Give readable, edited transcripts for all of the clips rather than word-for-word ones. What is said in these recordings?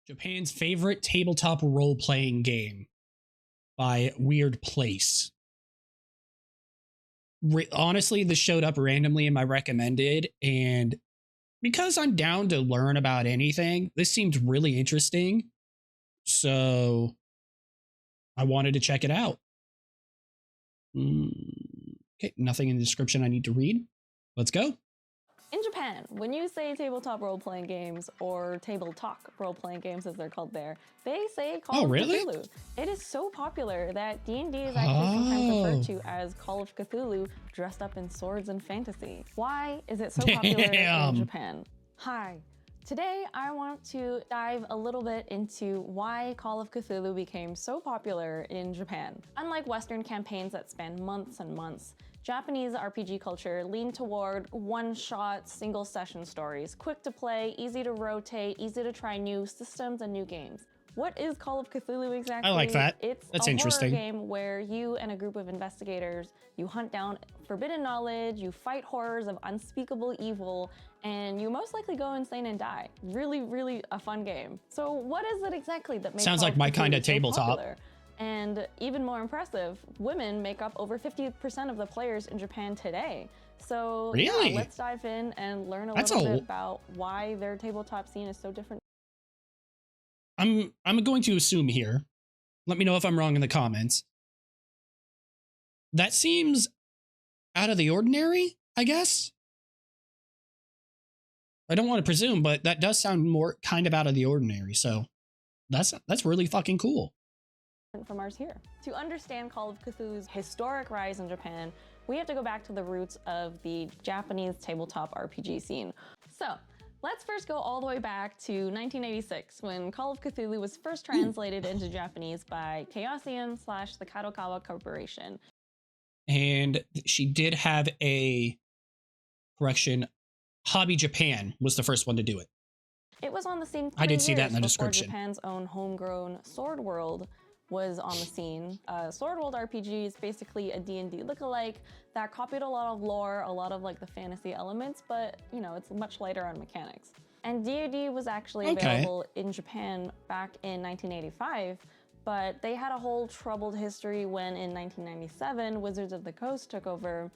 Japan's favorite tabletop role-playing game by Weird Place. Honestly, this showed up randomly in my recommended, and because I'm down to learn about anything, this seemed really interesting. So I wanted to check it out. Okay, nothing in the description I need to read. Let's go. In Japan, when you say tabletop role-playing games, or table talk role-playing games as they're called there, they say Call of Cthulhu. It is so popular that D&D is actually sometimes referred to as Call of Cthulhu dressed up in swords and fantasy. Why is it so popular in Japan? Hi. Today, I want to dive a little bit into why Call of Cthulhu became so popular in Japan. Unlike Western campaigns that span months and months, Japanese RPG culture leaned toward one-shot, single-session stories, quick to play, easy to rotate, easy to try new systems and new games. What is Call of Cthulhu exactly? I like that. It's a horror game where you and a group of investigators, you hunt down forbidden knowledge, you fight horrors of unspeakable evil, and you most likely go insane and die. Really, really a fun game. So what is it exactly that makes Sounds like my kind of tabletop. And even more impressive, women make up over 50% of the players in Japan today. So really? Yeah, let's dive in and learn a little bit about why their tabletop scene is so different. I'm going to assume here. Let me know if I'm wrong in the comments. That seems out of the ordinary, I guess. I don't want to presume, but that does sound more kind of out of the ordinary. So that's really fucking cool. From ours here. To understand Call of Cthulhu's historic rise in Japan, we have to go back to the roots of the Japanese tabletop RPG scene. So let's first go all the way back to 1986 when Call of Cthulhu was first translated into Japanese by Chaosium / the Kadokawa Corporation. And she did have a correction. Hobby Japan was the first one to do it. It was on the scene. I did see that in the description. Japan's own homegrown Sword World was on the scene. Sword World RPG is basically a D&D lookalike that copied a lot of lore, a lot of like the fantasy elements, but you know, it's much lighter on mechanics. And D&D was actually available in Japan back in 1985, but they had a whole troubled history when in 1997, Wizards of the Coast took over,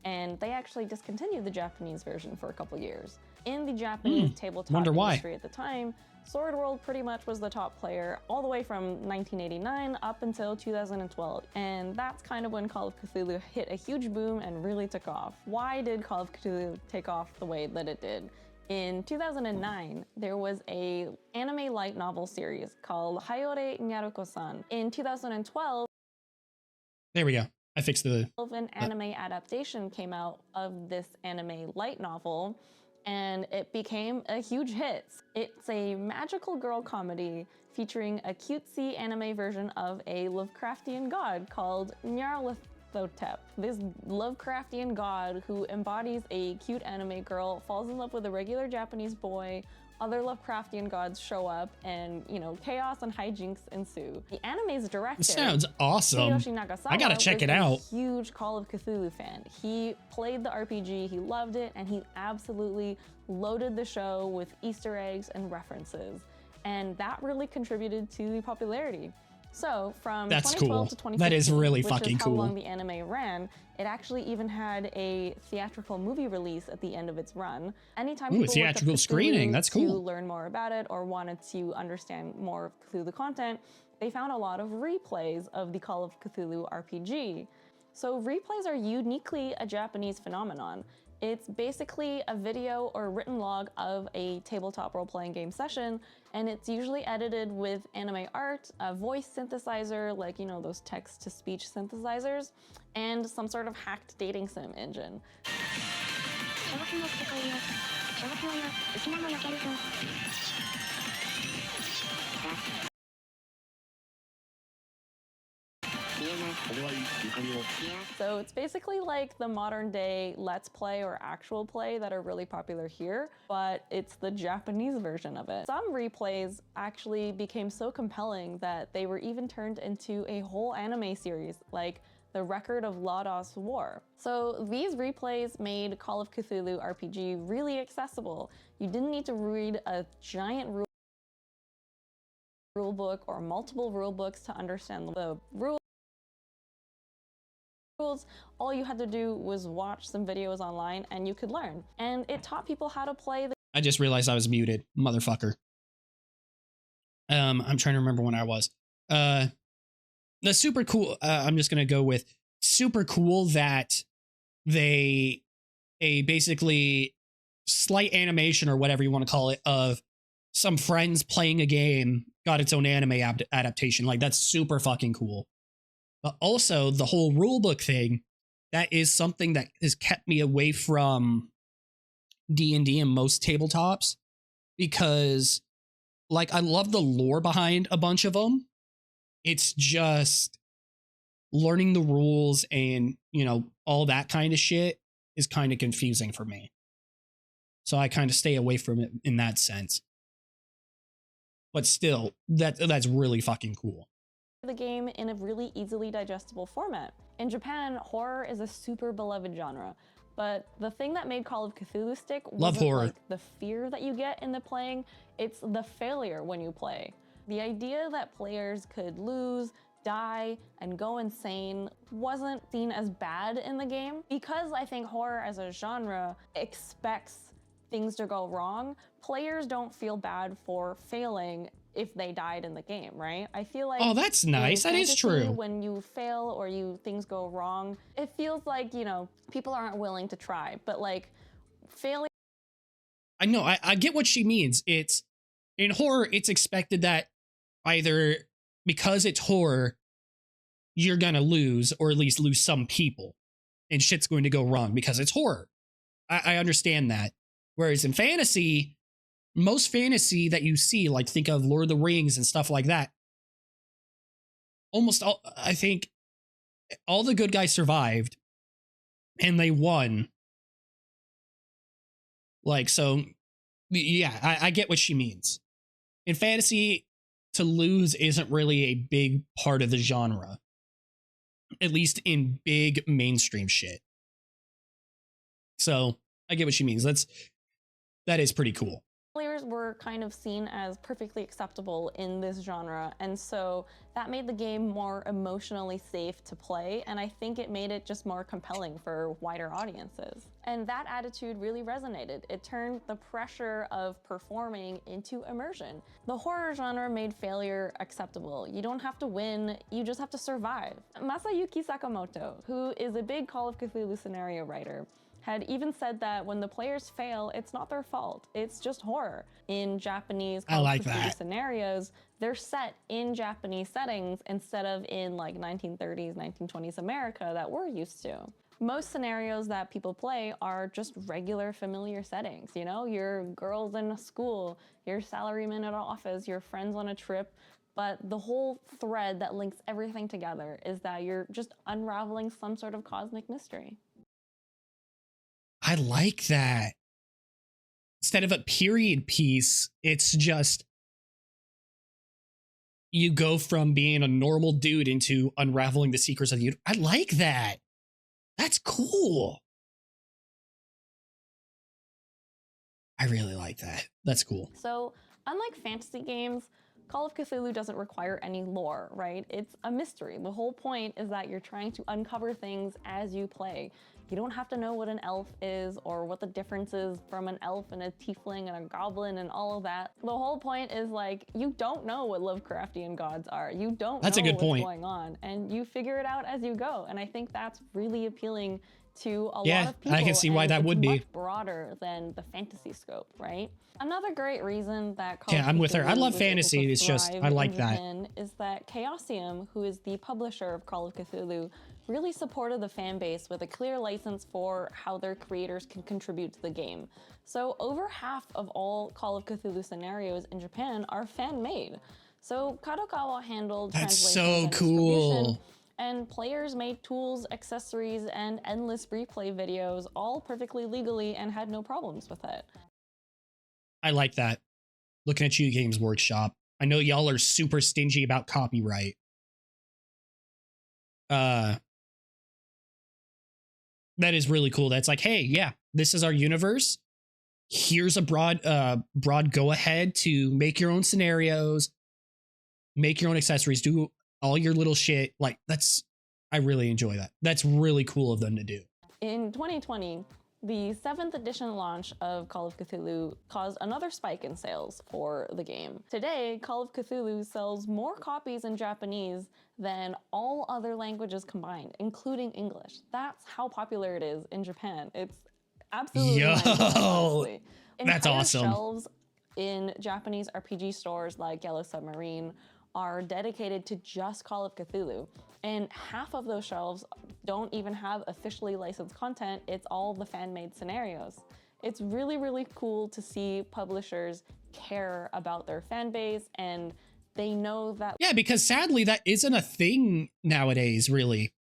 and they actually discontinued the Japanese version for a couple years. In the Japanese tabletop industry at the time, Sword World pretty much was the top player all the way from 1989 up until 2012. And that's kind of when Call of Cthulhu hit a huge boom and really took off. Why did Call of Cthulhu take off the way that it did? In 2009, there was a anime light novel series called Hayore Nyaruko-san. In 2012, there we go. I fixed an anime adaptation came out of this anime light novel, and it became a huge hit. It's a magical girl comedy featuring a cutesy anime version of a Lovecraftian god called Nyarlathotep. This Lovecraftian god who embodies a cute anime girl falls in love with a regular Japanese boy. Other Lovecraftian gods show up, and you know, chaos and hijinks ensue. The anime's director, sounds awesome. I gotta check it out. Huge Call of Cthulhu fan. He played the RPG, he loved it, and he absolutely loaded the show with Easter eggs and references, and that really contributed to the popularity. So from 2012 to 2015, that is really which fucking is how cool. long the anime ran, it actually even had a theatrical movie release at the end of its run. Anytime people theatrical screening, that's cool. To learn more about it or wanted to understand more of Cthulhu content, they found a lot of replays of the Call of Cthulhu RPG. So replays are uniquely a Japanese phenomenon. It's basically a video or written log of a tabletop role-playing game session, and it's usually edited with anime art, a voice synthesizer, like, you know, those text-to-speech synthesizers, and some sort of hacked dating sim engine. So it's basically like the modern day Let's Play or actual play that are really popular here, but it's the Japanese version of it. Some replays actually became so compelling that they were even turned into a whole anime series, like The Record of Lodos War. So these replays made Call of Cthulhu RPG really accessible. You didn't need to read a giant rule rule book or multiple rule books to understand the rules. All you had to do was watch some videos online and you could learn. And it taught people how to play the I just realized I was muted, motherfucker. I'm trying to remember when I was. The super cool. I'm just gonna go with super cool that they a basically slight animation or whatever you want to call it of some friends playing a game got its own anime adaptation. Like that's super fucking cool. But also the whole rulebook thing, that is something that has kept me away from D&D and most tabletops, because like I love the lore behind a bunch of them. It's just learning the rules and, you know, all that kind of shit is kind of confusing for me. So I kind of stay away from it in that sense. But still, that's really fucking cool. The game in a really easily digestible format. In Japan, horror is a super beloved genre, but the thing that made Call of Cthulhu stick wasn't like the fear that you get in the playing, it's the failure when you play. The idea that players could lose, die, and go insane wasn't seen as bad in the game. Because I think horror as a genre expects things to go wrong, players don't feel bad for failing if they died in the game, right? I feel like, oh, that's nice. That is true. When you fail or things go wrong, it feels like, you know, people aren't willing to try, but like failing. I know, I get what she means. It's in horror, it's expected that either because it's horror, you're gonna lose, or at least lose some people, and shit's going to go wrong because it's horror. I understand that. Whereas in fantasy, most fantasy that you see, like think of Lord of the Rings and stuff like that, almost all, I think all the good guys survived and they won. Like, so yeah, I get what she means. In fantasy, to lose isn't really a big part of the genre, at least in big mainstream shit. So I get what she means. That is pretty cool. Failures were kind of seen as perfectly acceptable in this genre, and so that made the game more emotionally safe to play, and I think it made it just more compelling for wider audiences. And that attitude really resonated. It turned the pressure of performing into immersion. The horror genre made failure acceptable. You don't have to win, you just have to survive. Masayuki Sakamoto, who is a big Call of Cthulhu scenario writer, had even said that when the players fail, it's not their fault, it's just horror. In Japanese Call of Cthulhu scenarios, they're set in Japanese settings instead of in like 1930s, 1920s America that we're used to. Most scenarios that people play are just regular familiar settings, you know? Your girls in a school, your salaryman at an office, your friends on a trip, but the whole thread that links everything together is that you're just unraveling some sort of cosmic mystery. I like that. Instead of a period piece, it's just you go from being a normal dude into unraveling the secrets of the universe. I like that. That's cool. I really like that. That's cool. So, unlike fantasy games, Call of Cthulhu doesn't require any lore, right? It's a mystery. The whole point is that you're trying to uncover things as you play. You don't have to know what an elf is or what the difference is from an elf and a tiefling and a goblin and all of that. The whole point is like, you don't know what Lovecraftian gods are. You don't know what's going on, and you figure it out as you go. And I think that's really appealing to a lot of people. I can see why that would be much broader than the fantasy scope, right? Another great reason that Call of I'm with her. I love Cthulhu fantasy. It's just I like that. Is that Chaosium, who is the publisher of Call of Cthulhu, really supported the fan base with a clear license for how their creators can contribute to the game. So over half of all Call of Cthulhu scenarios in Japan are fan-made. So Kadokawa handled translation and distribution, and players made tools, accessories, and endless replay videos, all perfectly legally, and had no problems with it. I like that. Looking at you, Games Workshop. I know y'all are super stingy about copyright. That is really cool. That's like, hey, yeah, this is our universe. Here's a broad go ahead to make your own scenarios. make your own accessories, do all your little shit. Like I really enjoy that. That's really cool of them to do. In 2020, the 7th edition launch of Call of Cthulhu caused another spike in sales for the game. Today, Call of Cthulhu sells more copies in Japanese than all other languages combined, including English. That's how popular it is in Japan. It's absolutely mind-blowing, honestly. That's Entire awesome. Shelves in Japanese RPG stores like Yellow Submarine are dedicated to just Call of Cthulhu. And half of those shelves don't even have officially licensed content. It's all the fan-made scenarios. It's really, really cool to see publishers care about their fan base, and they know that. Yeah, because sadly, that isn't a thing nowadays, really.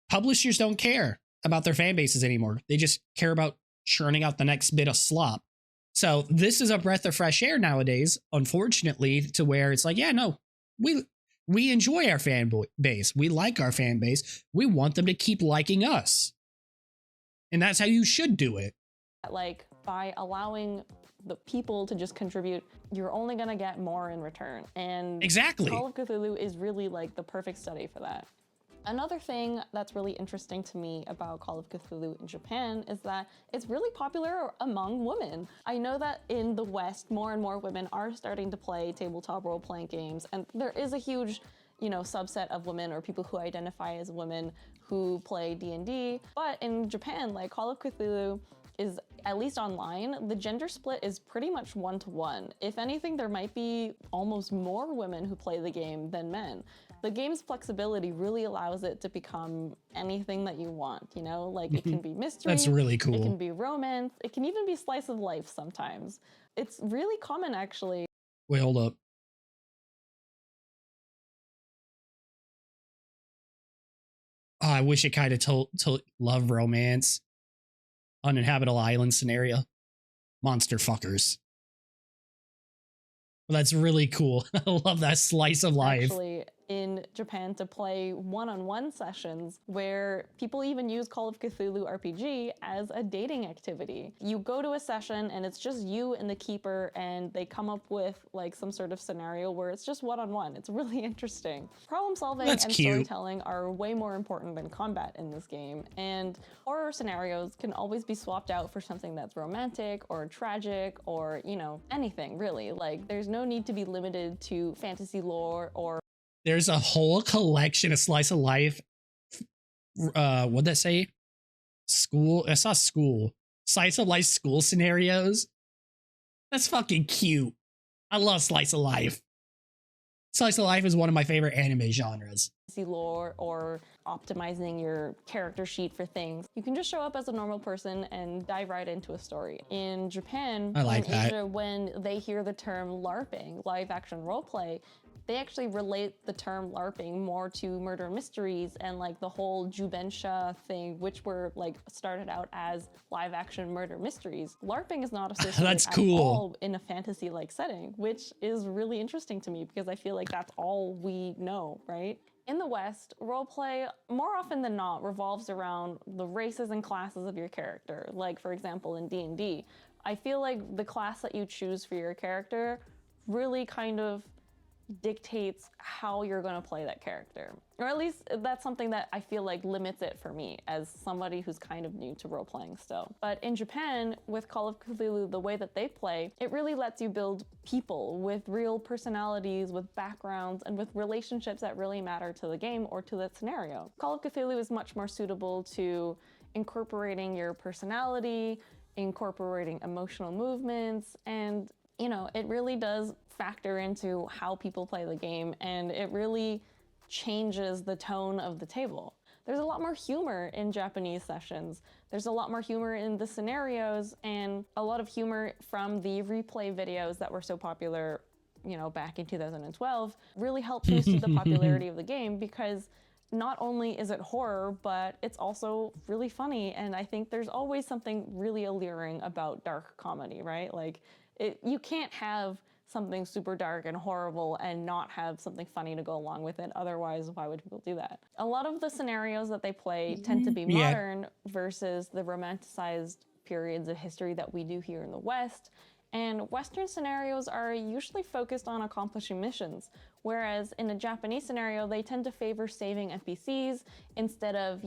Publishers don't care about their fan bases anymore. They just care about churning out the next bit of slop. So this is a breath of fresh air nowadays, unfortunately, to where it's like, yeah, no, we enjoy our fan base. We like our fan base. We want them to keep liking us. And that's how you should do it. Like, by allowing the people to just contribute, you're only going to get more in return. And exactly. Call of Cthulhu is really like the perfect study for that. Another thing that's really interesting to me about Call of Cthulhu in Japan is that it's really popular among women. I know that in the West, more and more women are starting to play tabletop role-playing games, and there is a huge, subset of women or people who identify as women who play D&D. But in Japan, like, Call of Cthulhu is, at least online, the gender split is pretty much 1-to-1. If anything, there might be almost more women who play the game than men. The game's flexibility really allows it to become anything that you want, Like, it can be mystery. That's really cool. It can be romance. It can even be slice of life sometimes. It's really common, actually. Wait, hold up. Oh, I wish it kind of told love romance. Uninhabitable island scenario. Monster fuckers. Well, that's really cool. I love that slice of life. Actually, in Japan, to play one-on-one sessions where people even use Call of Cthulhu RPG as a dating activity. You go to a session and it's just you and the keeper, and they come up with like some sort of scenario where it's just one-on-one. It's really interesting. Problem solving and storytelling are way more important than combat in this game, and horror scenarios can always be swapped out for something that's romantic or tragic or, anything really. Like, there's no need to be limited to fantasy lore or. There's a whole collection of slice of life. What'd that say? School. I saw school. Slice of life school scenarios. That's fucking cute. I love slice of life. Slice of life is one of my favorite anime genres. Lore or optimizing your character sheet for things. You can just show up as a normal person and dive right into a story. In Japan, I like that. Asia, when they hear the term LARPing, live action roleplay, they actually relate the term LARPing more to murder mysteries and like the whole Jubensha thing, which were like started out as live action murder mysteries. LARPing is not associated that's at cool. all in a fantasy like setting, which is really interesting to me because I feel like that's all we know, right? In the West, roleplay, more often than not, revolves around the races and classes of your character. Like, for example, in D&D, I feel like the class that you choose for your character really kind of dictates how you're going to play that character. Or at least that's something that I feel like limits it for me as somebody who's kind of new to role-playing still. But in Japan, with Call of Cthulhu, the way that they play, it really lets you build people with real personalities, with backgrounds, and with relationships that really matter to the game or to the scenario. Call of Cthulhu is much more suitable to incorporating your personality, incorporating emotional movements, and it really does factor into how people play the game, and it really changes the tone of the table. There's a lot more humor in Japanese sessions. There's a lot more humor in the scenarios, and a lot of humor from the replay videos that were so popular, back in 2012, really helped boost the popularity of the game because not only is it horror, but it's also really funny, and I think there's always something really alluring about dark comedy, right? Like, you can't have something super dark and horrible and not have something funny to go along with it. Otherwise, why would people do that? A lot of the scenarios that they play tend to be modern versus the romanticized periods of history that we do here in the West. And Western scenarios are usually focused on accomplishing missions, whereas in a Japanese scenario, they tend to favor saving NPCs instead of,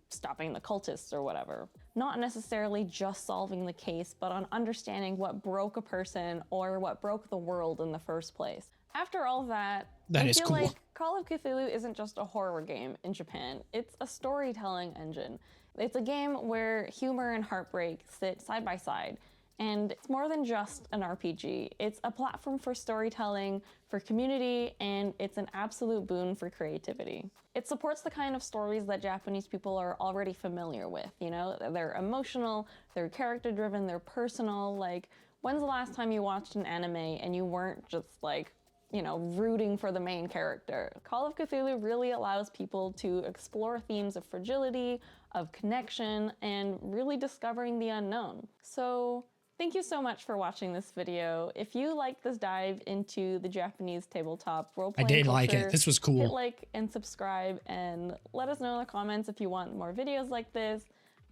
stopping the cultists or whatever. Not necessarily just solving the case, but on understanding what broke a person or what broke the world in the first place. After all that, I feel like Call of Cthulhu isn't just a horror game in Japan, it's a storytelling engine. It's a game where humor and heartbreak sit side by side. And it's more than just an RPG. It's a platform for storytelling, for community, and it's an absolute boon for creativity. It supports the kind of stories that Japanese people are already familiar with, They're emotional, they're character-driven, they're personal. Like, when's the last time you watched an anime and you weren't just rooting for the main character? Call of Cthulhu really allows people to explore themes of fragility, of connection, and really discovering the unknown. So, thank you so much for watching this video. If you like this dive into the Japanese tabletop role-playing culture, like it. This was cool. Hit like and subscribe and let us know in the comments if you want more videos like this.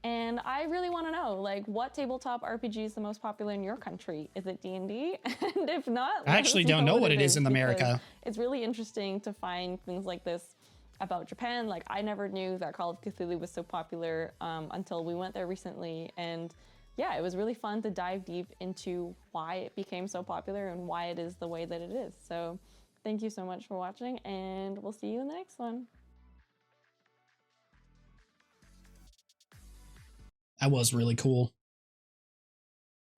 And I really want to know, what tabletop RPG is the most popular in your country? Is it D&D? And if not, I actually don't know what it is in America. It's really interesting to find things like this about Japan. Like, I never knew that Call of Cthulhu was so popular until we went there recently. And yeah, it was really fun to dive deep into why it became so popular and why it is the way that it is. So thank you so much for watching, and we'll see you in the next one. That was really cool.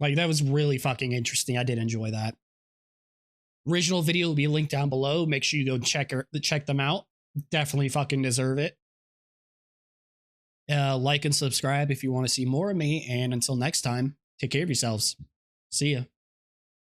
That was really fucking interesting. I did enjoy that. Original video will be linked down below. Make sure you go check them out. Definitely fucking deserve it. Like and subscribe if you want to see more of me. And until next time, take care of yourselves. See ya.